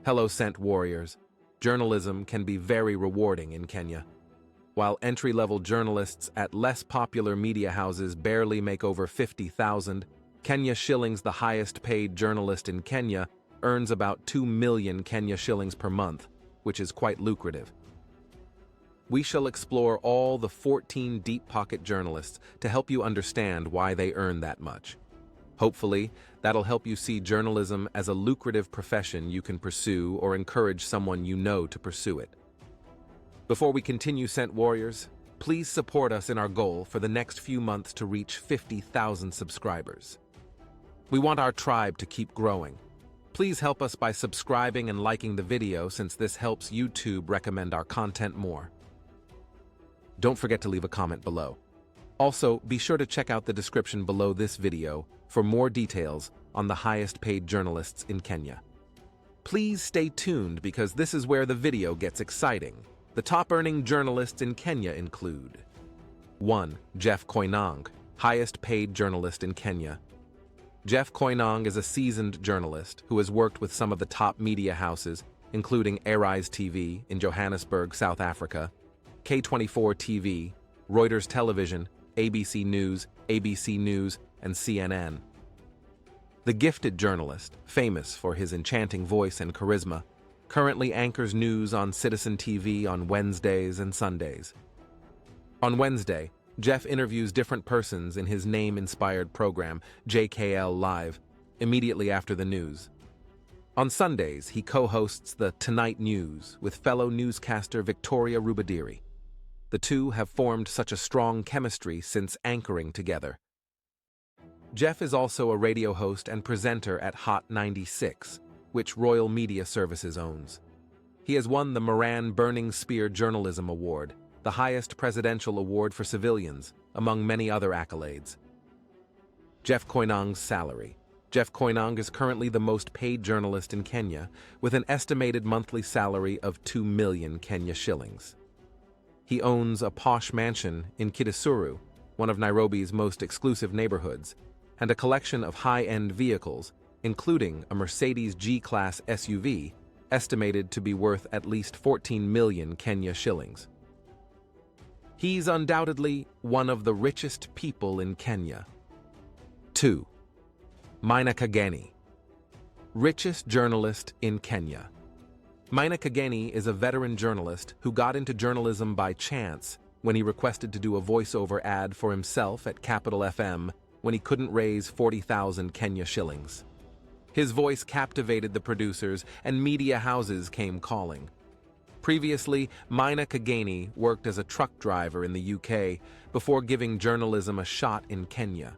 Hello, Scent Warriors. Journalism can be very rewarding in Kenya. While entry-level journalists at less popular media houses barely make over 50,000, Kenya shillings, the highest-paid journalist in Kenya, earns about 2 million Kenya shillings per month, which is quite lucrative. We shall explore all the 14 deep-pocket journalists to help you understand why they earn that much. Hopefully, that'll help you see journalism as a lucrative profession you can pursue or encourage someone you know to pursue it. Before we continue, Scent Warriors, please support us in our goal for the next few months to reach 50,000 subscribers. We want our tribe to keep growing. Please help us by subscribing and liking the video, since this helps YouTube recommend our content more. Don't forget to leave a comment below. Also, be sure to check out the description below this video for more details on the highest-paid journalists in Kenya. Please stay tuned, because this is where the video gets exciting. The top-earning journalists in Kenya include 1. Jeff Koinange, highest-paid journalist in Kenya. Jeff Koinange is a seasoned journalist who has worked with some of the top media houses, including Arise TV in Johannesburg, South Africa, K24 TV, Reuters Television, ABC News, and CNN. The gifted journalist, famous for his enchanting voice and charisma, currently anchors news on Citizen TV on Wednesdays and Sundays. On Wednesday, Jeff interviews different persons in his name-inspired program, JKL Live, immediately after the news. On Sundays, he co-hosts the Tonight News with fellow newscaster Victoria Rubadiri. The two have formed such a strong chemistry since anchoring together. Jeff is also a radio host and presenter at Hot 96, which Royal Media Services owns. He has won the Moran Burning Spear Journalism Award, the highest presidential award for civilians, among many other accolades. Jeff Koinange's salary. Jeff Koinange is currently the most paid journalist in Kenya, with an estimated monthly salary of 2 million Kenya shillings. He owns a posh mansion in Kidisuru, one of Nairobi's most exclusive neighborhoods, and a collection of high-end vehicles, including a Mercedes G-Class SUV, estimated to be worth at least 14 million Kenya shillings. He's undoubtedly one of the richest people in Kenya. 2. Mwalimu King'ang'i, richest journalist in Kenya. Mwalimu King'ang'i is a veteran journalist who got into journalism by chance when he requested to do a voiceover ad for himself at Capital FM when he couldn't raise 40,000 Kenya shillings. His voice captivated the producers, and media houses came calling. Previously, Mwalimu King'ang'i worked as a truck driver in the UK before giving journalism a shot in Kenya.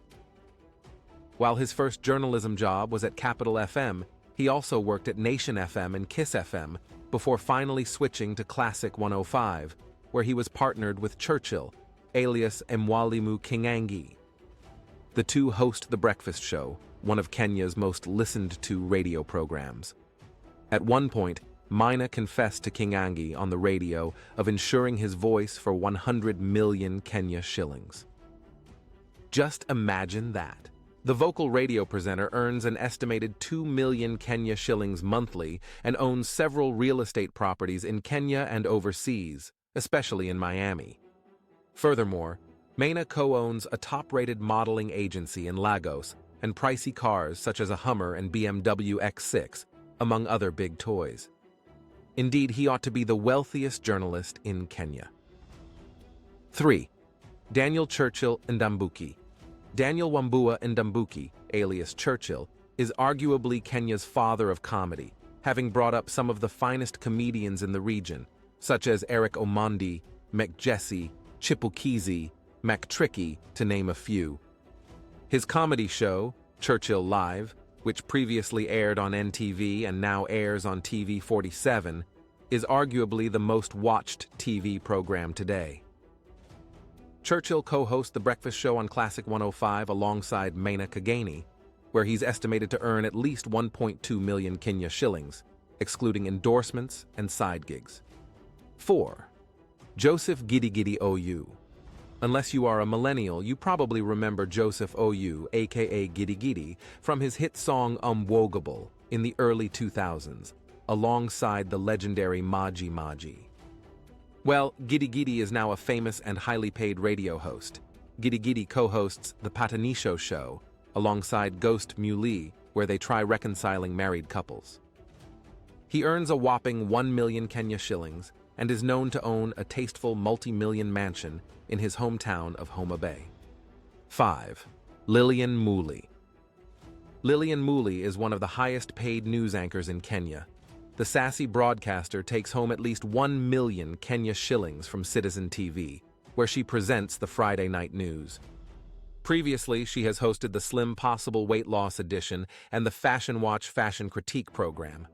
While his first journalism job was at Capital FM, he also worked at Nation FM and Kiss FM before finally switching to Classic 105, where he was partnered with Churchill, alias Mwalimu King'ang'i. The two host The Breakfast Show, one of Kenya's most listened-to radio programs. At one point, Mwalimu confessed to King'ang'i on the radio of insuring his voice for 100 million Kenya shillings. Just imagine that. The vocal radio presenter earns an estimated 2 million Kenya shillings monthly and owns several real estate properties in Kenya and overseas, especially in Miami. Furthermore, Mwalimu co-owns a top-rated modeling agency in Lagos and pricey cars such as a Hummer and BMW X6, among other big toys. Indeed, he ought to be the wealthiest journalist in Kenya. 3. Daniel Churchill Ndambuki. Daniel Wambua Ndambuki, alias Churchill, is arguably Kenya's father of comedy, having brought up some of the finest comedians in the region, such as Eric Omondi, McJesse, Chipukizi, McTricky, to name a few. His comedy show, Churchill Live, which previously aired on NTV and now airs on TV 47, is arguably the most watched TV program today. Churchill co-hosts The Breakfast Show on Classic 105 alongside Mwalimu King'ang'i, where he's estimated to earn at least 1.2 million Kenya shillings, excluding endorsements and side gigs. 4. Joseph Githinji OU. Unless you are a millennial, you probably remember Joseph OU, aka Githinji, from his hit song Unwogable in the early 2000s. alongside the legendary Mwalimu. Well, Githinji is now a famous and highly paid radio host. Githinji co-hosts The Patanisho Show, alongside Ghost Muli, where they try reconciling married couples. He earns a whopping 1 million Kenya shillings and is known to own a tasteful multi-million mansion in his hometown of Homa Bay. 5. Lillian Muli. Lillian Muli is one of the highest-paid news anchors in Kenya. The sassy broadcaster takes home at least 1 million Kenya shillings from Citizen TV, where she presents the Friday night news. Previously, she has hosted the Slim Possible Weight Loss Edition and the Fashion Watch Fashion Critique program.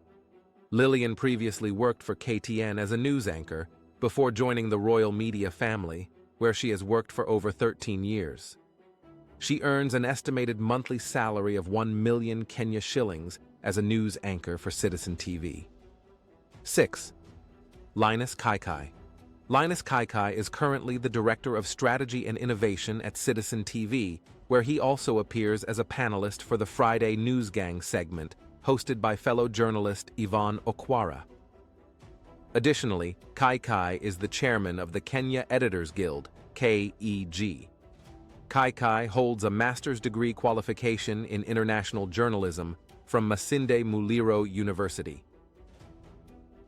Lillian previously worked for KTN as a news anchor before joining the royal media family, where she has worked for over 13 years. She earns an estimated monthly salary of 1 million Kenya shillings as a news anchor for Citizen TV. 6. Linus Kaikai. Linus Kaikai is currently the Director of Strategy and Innovation at Citizen TV, where he also appears as a panelist for the Friday News Gang segment, hosted by fellow journalist Yvonne Okwara. Additionally, Kaikai is the chairman of the Kenya Editors Guild, KEG. Kaikai holds a master's degree qualification in international journalism from Masinde Muliro University.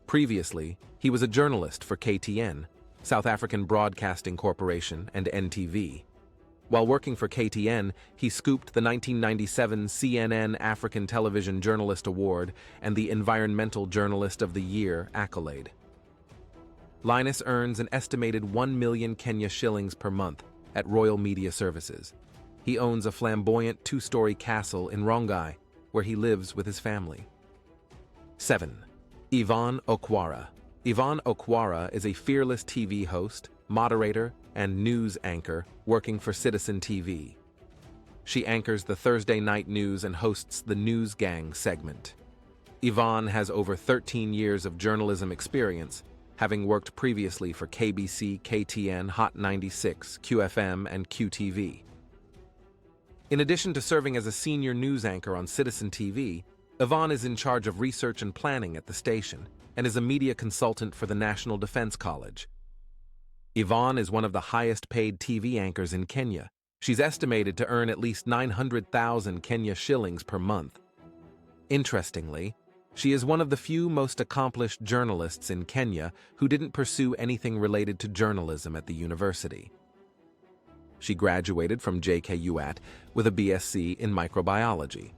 Previously, he was a journalist for KTN, South African Broadcasting Corporation, and NTV. While working for KTN, he scooped the 1997 CNN African Television Journalist Award and the Environmental Journalist of the Year accolade. Linus earns an estimated 1 million Kenya shillings per month at Royal Media Services. He owns a flamboyant 2-story castle in Rongai, where he lives with his family. 7. Yvonne Okwara. Yvonne Okwara is a fearless TV host, moderator, and news anchor working for Citizen TV. She anchors the Thursday night news and hosts the News Gang segment. Yvonne has over 13 years of journalism experience, having worked previously for KBC, KTN, Hot 96, QFM, and QTV. In addition to serving as a senior news anchor on Citizen TV, Yvonne is in charge of research and planning at the station and is a media consultant for the National Defense College. Yvonne is one of the highest-paid TV anchors in Kenya. She's estimated to earn at least 900,000 Kenya shillings per month. Interestingly, she is one of the few most accomplished journalists in Kenya who didn't pursue anything related to journalism at the university. She graduated from JKUAT with a BSc in microbiology.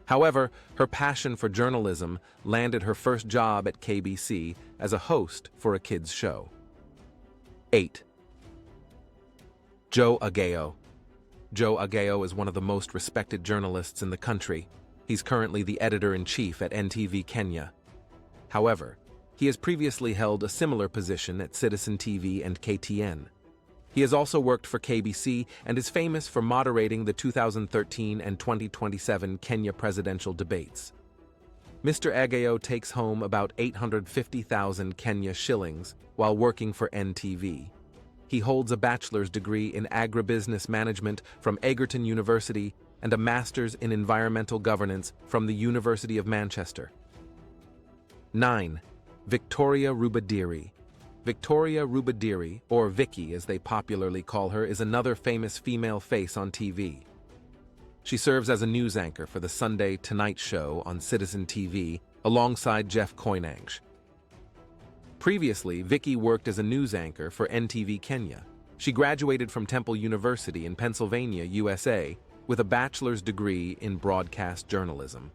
However, her passion for journalism landed her first job at KBC as a host for a kids' show. 8. Ageyo. Ageyo is one of the most respected journalists in the country. He's currently the editor-in-chief at NTV Kenya. However, he has previously held a similar position at Citizen TV and KTN. He has also worked for KBC and is famous for moderating the 2013 and 2027 Kenya presidential debates. Mr. Ageyo takes home about 850,000 Kenya shillings while working for NTV. He holds a bachelor's degree in agribusiness management from Egerton University and a master's in environmental governance from the University of Manchester. 9. Victoria Rubadiri. Victoria Rubadiri, or Vicky as they popularly call her, is another famous female face on TV. She serves as a news anchor for the Sunday Tonight Show on Citizen TV alongside Jeff Koinange. Previously, Vicky worked as a news anchor for NTV Kenya. She graduated from Temple University in Pennsylvania, USA, with a bachelor's degree in broadcast journalism.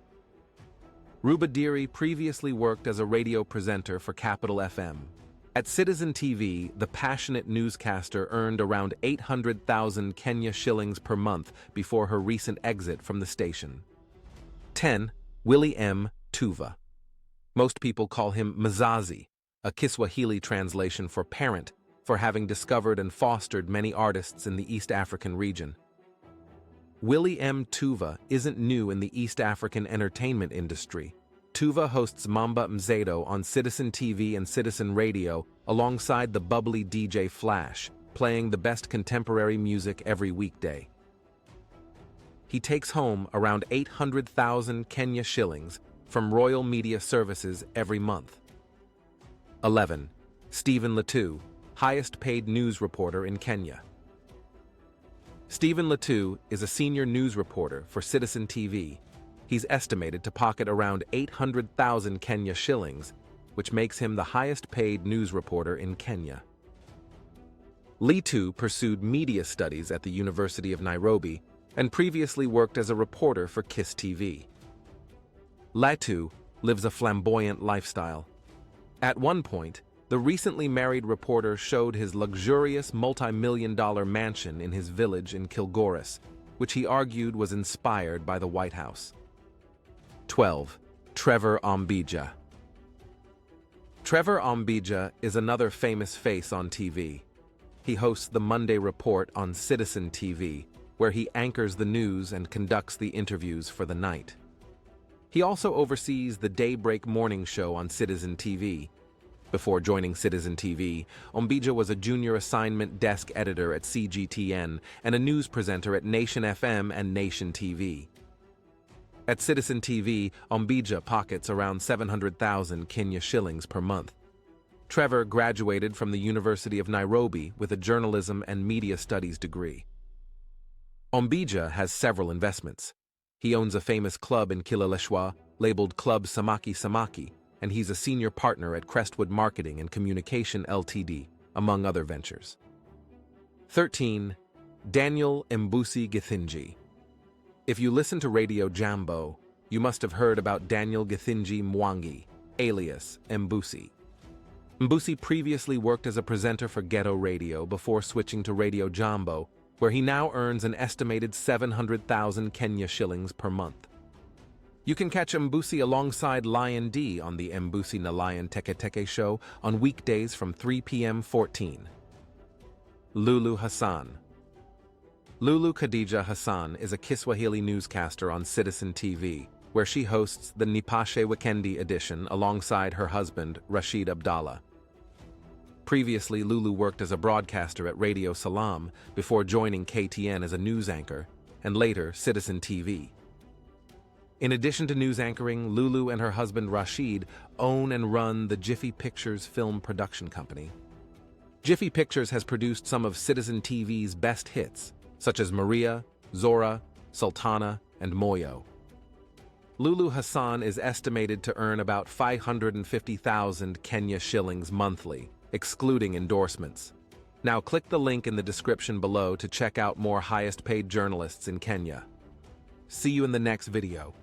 Rubadiri previously worked as a radio presenter for Capital FM. At Citizen TV, the passionate newscaster earned around 800,000 Kenya shillings per month before her recent exit from the station. 10. Willie M. Tuva. Most people call him Mzazi, a Kiswahili translation for parent, for having discovered and fostered many artists in the East African region. Willie M. Tuva isn't new in the East African entertainment industry. Tuva hosts Mamba Mzeto on Citizen TV and Citizen Radio alongside the bubbly DJ Flash, playing the best contemporary music every weekday. He takes home around 800,000 Kenya shillings from Royal Media Services every month. 11. Stephen Letoo, highest-paid news reporter in Kenya. Stephen Letoo is a senior news reporter for Citizen TV. He's estimated to pocket around 800,000 Kenya shillings, which makes him the highest-paid news reporter in Kenya. Letoo pursued media studies at the University of Nairobi and previously worked as a reporter for Kiss TV. Letoo lives a flamboyant lifestyle. At one point, the recently married reporter showed his luxurious multi-million-dollar mansion in his village in Kilgoris, which he argued was inspired by the White House. 12. Trevor Ombija. Trevor Ombija is another famous face on TV. He hosts the Monday Report on Citizen TV, where he anchors the news and conducts the interviews for the night. He also oversees the Daybreak morning show on Citizen TV. Before joining Citizen TV, Ombija was a junior assignment desk editor at CGTN and a news presenter at Nation FM and Nation TV. At Citizen TV, Ombija pockets around 700,000 Kenya shillings per month. Trevor graduated from the University of Nairobi with a journalism and media studies degree. Ombija has several investments. He owns a famous club in Kileleshwa labeled Club Samaki Samaki, and he's a senior partner at Crestwood Marketing and Communication Ltd, among other ventures. 13. Daniel Mbusii Githinji. If you listen to Radio Jambo, you must have heard about Daniel Githinji Mwangi, alias Mbusii. Mbusii previously worked as a presenter for Ghetto Radio before switching to Radio Jambo, where he now earns an estimated 700,000 Kenya shillings per month. You can catch Mbusii alongside Lion D on the Mbusii na Lion Teke Teke show on weekdays from 3 p.m. 14. Lulu Hassan. Lulu Khadija Hassan is a Kiswahili newscaster on Citizen TV, where she hosts the Nipashe Wikendi edition alongside her husband, Rashid Abdallah. Previously, Lulu worked as a broadcaster at Radio Salam before joining KTN as a news anchor, and later Citizen TV. In addition to news anchoring, Lulu and her husband Rashid own and run the Jiffy Pictures film production company. Jiffy Pictures has produced some of Citizen TV's best hits, such as Maria, Zora, Sultana, and Moyo. Lulu Hassan is estimated to earn about 550,000 Kenya shillings monthly, excluding endorsements. Now click the link in the description below to check out more highest-paid journalists in Kenya. See you in the next video.